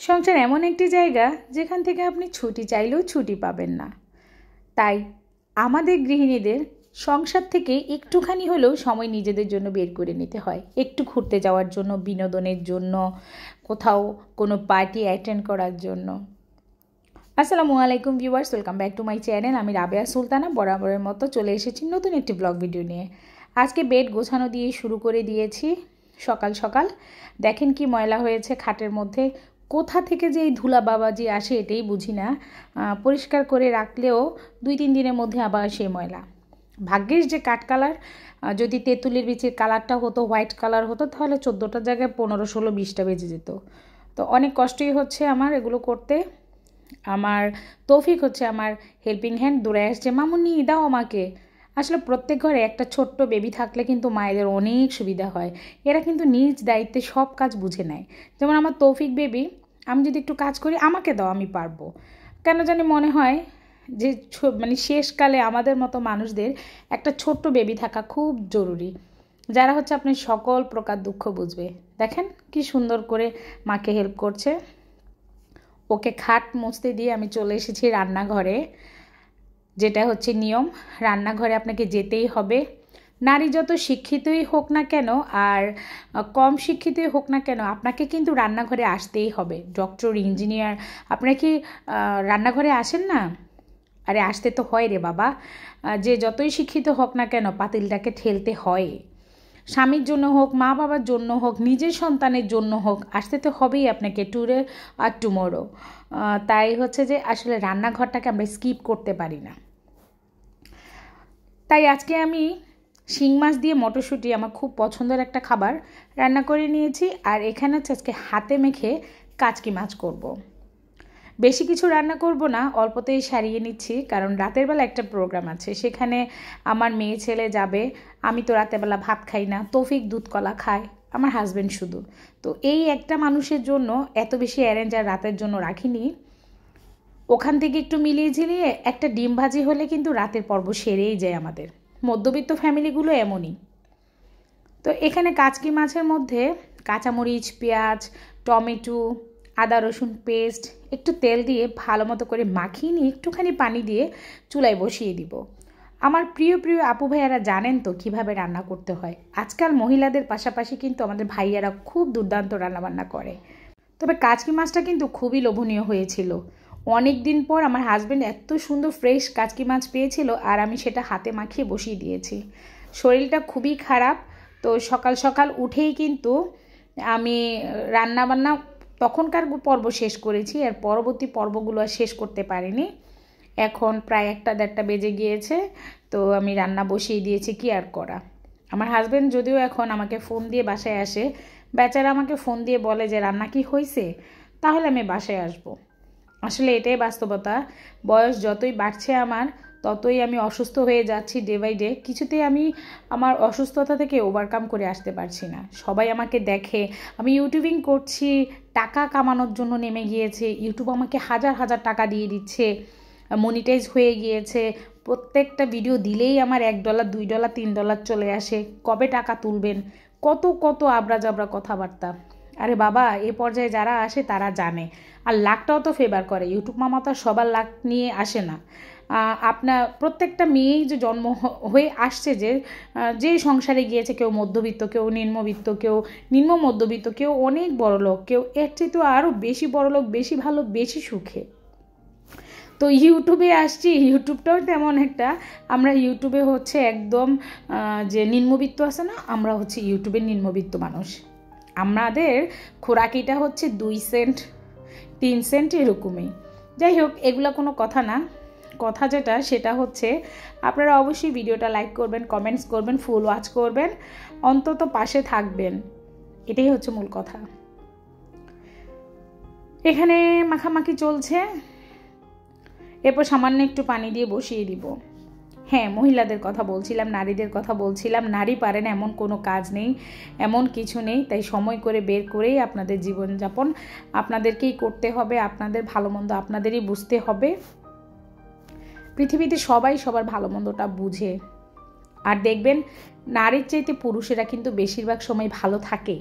সংসার এমন একটি জায়গা যেখান থেকে আপনি ছুটি চাইলেও ছুটি পাবেন না। তাই আমাদের গৃহিণীদের সংসার থেকে একটুখানি হলেও সময় নিজেদের জন্য বের করে নিতে হয়, একটু ঘুরতে যাওয়ার জন্য, বিনোদনের জন্য, কোথাও কোনো পার্টি অ্যাটেন্ড করার জন্য। আসসালামু আলাইকুম viewers, welcome back to my channel. আমি রাবেয়া সুলতানা বরাবরের মতো চলে এসেছি নতুন একটি ব্লগ ভিডিও নিয়ে। আজকে বেড গোছানো দিয়ে শুরু করে দিয়েছি সকাল সকাল। দেখেন কি ময়লা হয়েছে খাটের মধ্যে, কোথা থেকে যে এই ধুলা বাবাজি আসে এটাই বুঝি না। পরিষ্কার করে রাখলেও 2-3 দিনের মধ্যে আবার সেই ময়লা। ভাগ্যিস যে কাঠ কালার, যদি তেঁতুলের বীজের কালারটা হতো, হোয়াইট কালার হতো, তাহলে 14টার জায়গায় 15, 16, 20টা বেজে যেত। তো অনেক কষ্টই হচ্ছে আমার এগুলো করতে। আমার তৌফিক হচ্ছে আমার হেল্পিং হ্যান্ড, দৌড়ে আসছে, মামুনি দাও আমাকে। আসলে প্রত্যেক ঘরে একটা ছোট্ট বেবি থাকলে কিন্তু মায়েদের অনেক সুবিধা হয়। এরা কিন্তু নিজ দায়িত্বে সব কাজ বুঝে নেয়। যেমন আমার তৌফিক বেবি, আমি যদি একটু কাজ করি, আমাকে দাও, আমি পারবো। কেন জানি মনে হয় যে মানে শেষকালে আমাদের মতো মানুষদের একটা ছোট্ট বেবি থাকা খুব জরুরি, যারা হচ্ছে আপনি সকল প্রকার দুঃখ বুঝবে। দেখেন কি সুন্দর করে মাকে হেল্প করছে। ওকে খাট মুছতে দিয়ে আমি চলে এসেছি রান্নাঘরে। যেটা হচ্ছে নিয়ম, রান্নাঘরে আপনাকে যেতেই হবে। নারী যত শিক্ষিতই হোক না কেন আর কম শিক্ষিতই হোক না কেন, আপনাকে কিন্তু রান্নাঘরে আসতেই হবে। ডক্টর, ইঞ্জিনিয়ার, আপনারা কি রান্নাঘরে আসেন না? আরে আসতে তো হয় রে বাবা। যে যতই শিক্ষিত হোক না কেন, পাতিলটাকে ঠেলতে হয়। স্বামীর জন্য হোক, মা বাবার জন্য হোক, নিজের সন্তানের জন্য হোক, আসতে তো হবেই আপনাকে টুডে আর টুমোরো। তাই হচ্ছে যে আসলে রান্নাঘরটাকে আমরা স্কিপ করতে পারি না। তাই আজকে আমি শিং মাছ দিয়ে মটরশুঁটি, আমার খুব পছন্দের একটা খাবার, রান্না করে নিয়েছি। আর এখানে হচ্ছে আজকে হাতে মেখে কাচকি মাছ করব। বেশি কিছু রান্না করব না, অল্পতেই সারিয়ে নিচ্ছি, কারণ রাতের বেলা একটা প্রোগ্রাম আছে, সেখানে আমার মেয়ে ছেলে যাবে। আমি তো রাতের বেলা ভাত খাই না, তৌফিক দুধ কলা খায়, আমার হাজব্যান্ড শুধু। তো এই একটা মানুষের জন্য এত বেশি অ্যারেঞ্জ আর রাতের জন্য রাখিনি। ওখান থেকে একটু মিলিয়ে ঝিলিয়ে একটা ডিম ভাজি হলে কিন্তু রাতের পর্ব সেরেই যায় আমাদের। মধ্যবিত্ত ফ্যামিলিগুলো এমনই। তো এখানে কাচকি মাছের মধ্যে কাঁচামরিচ, পেঁয়াজ, টমেটো, আদা রসুন পেস্ট, একটু তেল দিয়ে ভালো মতো করে মাখিয়ে নিয়ে একটুখানি পানি দিয়ে চুলায় বসিয়ে দিব। আমার প্রিয় প্রিয় আপু ভাইয়ারা জানেন তো কীভাবে রান্না করতে হয়। আজকাল মহিলাদের পাশাপাশি কিন্তু আমাদের ভাইয়ারা খুব দুর্দান্ত রান্নাবান্না করে। তবে কাচকি মাছটা কিন্তু খুবই লোভনীয় হয়েছিল। অনেক দিন পর আমার হাজব্যান্ড এত সুন্দর ফ্রেশ কাচকি মাছ পেয়েছিল, আর আমি সেটা হাতে মাখিয়ে বসিয়ে দিয়েছি। শরীরটা খুবই খারাপ, তো সকাল সকাল উঠেই কিন্তু আমি রান্নাবান্না তখনকার পর্ব শেষ করেছি, আর পরবর্তী পর্বগুলো আর শেষ করতে পারিনি। এখন প্রায় 1-1:30 বেজে গিয়েছে, তো আমি রান্না বসিয়ে দিয়েছি, কি আর করা। আমার হাজব্যান্ড যদিও এখন আমাকে ফোন দিয়ে বাসায় আসে, বেচারা আমাকে ফোন দিয়ে বলে যে রান্না কি হয়েছে, তাহলে আমি বাসায় আসব। আসলে এটাই বাস্তবতা। বয়স যতই বাড়ছে আমার, ততই আমি অসুস্থ হয়ে যাচ্ছি ডে বাই ডে। কিছুতেই আমি আমার অসুস্থতা থেকে ওভারকাম করে আসতে পারছি না। সবাই আমাকে দেখে আমি ইউটিউবিং করছি, টাকা কামানোর জন্য নেমে গিয়েছে। ইউটিউব আমাকে হাজার হাজার টাকা দিয়ে দিচ্ছে, মনিটাইজ হয়ে গিয়েছে। প্রত্যেকটা ভিডিও দিলেই আমার $1, $2, $3 চলে আসে। কবে টাকা তুলবেন, কত কত আবরা জাবরা কথাবার্তা। আরে বাবা, এ পর্যায়ে যারা আসে তারা জানে। আর লাকটাও তো ফেভার করে, ইউটিউব মামা তো সবার লাক নিয়ে আসে না। আপনার প্রত্যেকটা মেয়েই যে জন্ম হয়ে আসছে, যে সংসারে গিয়েছে, কেউ মধ্যবিত্ত, কেউ নিম্নবিত্ত, কেউ নিম্ন মধ্যবিত্ত, কেউ অনেক বড়লোক, কেউ এর চেয়ে তো আরও বেশি বড়লোক, বেশি ভালো, বেশি সুখে। তো ইউটিউবে আসছি, ইউটিউবটাও তেমন একটা, আমরা ইউটিউবে হচ্ছে একদম যে নিম্নবিত্ত আছে না, আমরা হচ্ছে ইউটিউবের নিম্নবিত্ত মানুষ। আমাদের খোরাকিটা হচ্ছে 2 সেন্ট 3 সেন্ট এরকমই। যাই হোক, এগুলো কোনো কথা না। কথা যেটা, সেটা হচ্ছে আপনারা অবশ্যই ভিডিওটা লাইক করবেন, কমেন্টস করবেন, ফুল ওয়াচ করবেন, অন্তত পাশে থাকবেন। এটাই হচ্ছে মূল কথা। এখানে মাখামাখি চলছে, এরপর সামান্য একটু পানি দিয়ে বসিয়ে দিব। হ্যাঁ, মহিলাদের কথা বলছিলাম, নারীদের কথা বলছিলাম। নারী পারে না এমন কোনো কাজ নেই, এমন কিছু নেই। তাই সময় করে বের করেই আপনাদের জীবনযাপন আপনাদেরকেই করতে হবে। আপনাদের ভালো মন্দ আপনাদেরই বুঝতে হবে। পৃথিবীতে সবাই সবার ভালো মন্দটা বুঝে। আর দেখবেন, নারীর চাইতে পুরুষেরা কিন্তু বেশিরভাগ সময় ভালো থাকে।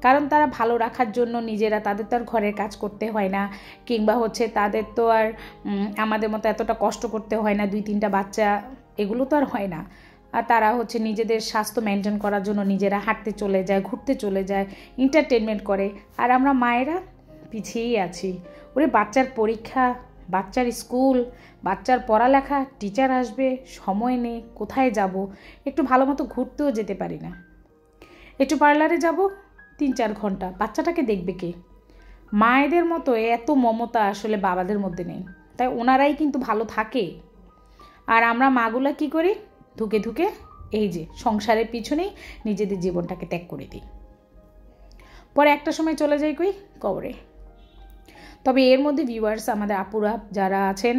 কারণ তারা ভালো রাখার জন্য নিজেরা, তাদের তো আর ঘরের কাজ করতে হয় না, কিংবা হচ্ছে তাদের তো আর আমাদের মতো এতটা কষ্ট করতে হয় না, 2-3টা বাচ্চা এগুলো তো আর হয় না। আর তারা হচ্ছে নিজেদের স্বাস্থ্য মেনটেন করার জন্য নিজেরা হাঁটতে চলে যায়, ঘুরতে চলে যায়, এন্টারটেনমেন্ট করে। আর আমরা মায়েরা পিছিয়েই আছি। ওরে বাচ্চার পরীক্ষা, বাচ্চার স্কুল, বাচ্চার পড়ালেখা, টিচার আসবে, সময় নেই, কোথায় যাব, একটু ভালো মতো ঘুরতেও যেতে পারি না। একটু পার্লারে যাব 3-4 ঘন্টা, বাচ্চাটাকে দেখবে কে? মায়েদের মতো এত মমতা আসলে বাবাদের মধ্যে নেই, তাই ওনারাই কিন্তু ভালো থাকে। আর আমরা মাগুলা কি করি? ধুকে ধুকে এই যে সংসারের পিছনেই নিজেদের জীবনটাকে ত্যাগ করে দিই, পরে একটা সময় চলে যাই কই কবরে। তবে এর মধ্যে ভিউয়ার্স, আমাদের আপুরা যারা আছেন,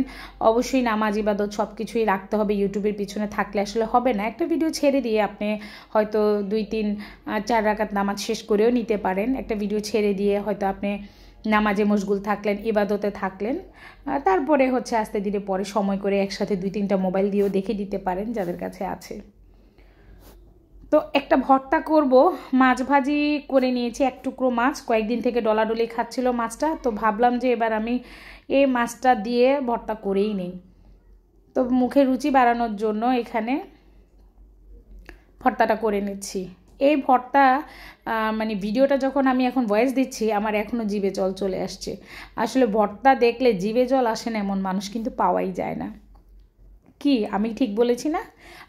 অবশ্যই নামাজ ইবাদত সব কিছুই রাখতে হবে। ইউটিউবের পিছনে থাকলে আসলে হবে না। একটা ভিডিও ছেড়ে দিয়ে আপনি হয়তো 2-3-4 রাকাত নামাজ শেষ করেও নিতে পারেন। একটা ভিডিও ছেড়ে দিয়ে হয়তো আপনি নামাজে মশগুল থাকলেন, ইবাদতে থাকলেন, তারপরে হচ্ছে আস্তে ধীরে পরে সময় করে একসাথে 2-3টা মোবাইল দিয়েও দেখে দিতে পারেন যাদের কাছে আছে। তো একটা ভর্তা করব, মাছ ভাজি করে নিয়েছি, 1 টুকরো মাছ, কয়েকদিন থেকে ডলাডলি খাচ্ছিল মাছটা, তো ভাবলাম যে এবার আমি এই মাছটা দিয়ে ভর্তা করেই নিই। তো মুখে রুচি বাড়ানোর জন্য এখানে ভর্তাটা করে নিচ্ছি। এই ভর্তা মানে ভিডিওটা যখন আমি এখন ভয়েস দিচ্ছি, আমার এখনও জিভে জল চলে আসছে। আসলে ভর্তা দেখলে জিভে জল আসে না এমন মানুষ কিন্তু পাওয়াই যায় না। কি আমি ঠিক বলেছি না?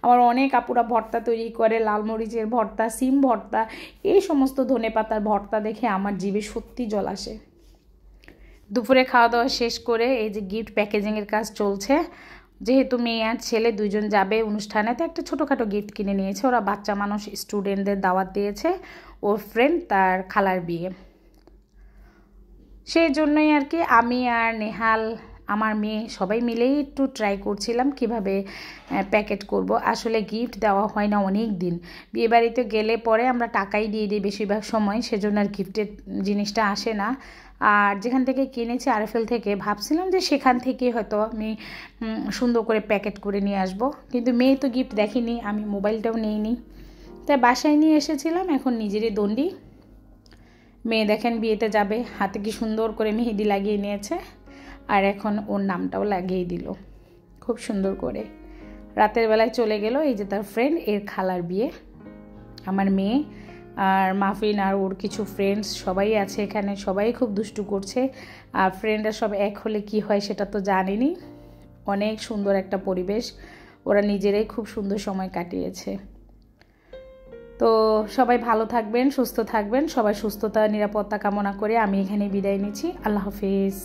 আমার অনেক আপুরা ভর্তা তৈরি করে, লাল মরিচের ভর্তা, সিম ভর্তা, এই সমস্ত ধনেপাতার ভর্তা দেখে আমার জিভে সত্যি জল আসে। দুপুরে খাওয়া দাওয়া শেষ করে এই যে গিফট প্যাকেজিংয়ের কাজ চলছে। যেহেতু মেয়ে আর ছেলে 2জন যাবে অনুষ্ঠানে, তো একটা ছোটোখাটো গিফট কিনে নিয়েছে। ওরা বাচ্চা মানুষ, স্টুডেন্টদের দাওয়াত দিয়েছে, ওর ফ্রেন্ড তার খালার বিয়ে, সেই জন্যই আর কি আমি আর নেহাল, আমার মেয়ে সবাই মিলেই একটু ট্রাই করছিলাম কিভাবে প্যাকেট করব। আসলে গিফট দেওয়া হয় না অনেক দিন, বিয়েবাড়িতে গেলে পরে আমরা টাকাই দিয়ে দিই বেশিরভাগ সময়, সেজন্য আর গিফটের জিনিসটা আসে না। আর যেখান থেকে কিনেছি আরএফএল থেকে, ভাবছিলাম যে সেখান থেকে হয়তো আমি সুন্দর করে প্যাকেট করে নিয়ে আসব, কিন্তু মেয়ে তো গিফট দেখেনি, আমি মোবাইলটাও নিইনি, তাই বাসায় নিয়ে এসেছিলাম। এখন নিজেরই দণ্ডি। মেয়ে দেখেন বিয়েতে যাবে, হাতে কি সুন্দর করে মেহেদি লাগিয়ে নিয়েছে, আর এখন ওর নামটাও লাগিয়ে দিল খুব সুন্দর করে। রাতের বেলায় চলে গেল, এই যে তার ফ্রেন্ড, এর খালার বিয়ে। আমার মেয়ে আর মাফিন আর ওর কিছু ফ্রেন্ডস সবাই আছে এখানে, সবাই খুব দুষ্টু করছে। আর ফ্রেন্ডরা সব এক হলে কি হয় সেটা তো জানেনই। অনেক সুন্দর একটা পরিবেশ, ওরা নিজেরাই খুব সুন্দর সময় কাটিয়েছে। তো সবাই ভালো থাকবেন, সুস্থ থাকবেন, সবাই সুস্থতা নিরাপত্তা কামনা করে আমি এখানে বিদায় নিচ্ছি। আল্লাহ হাফেজ।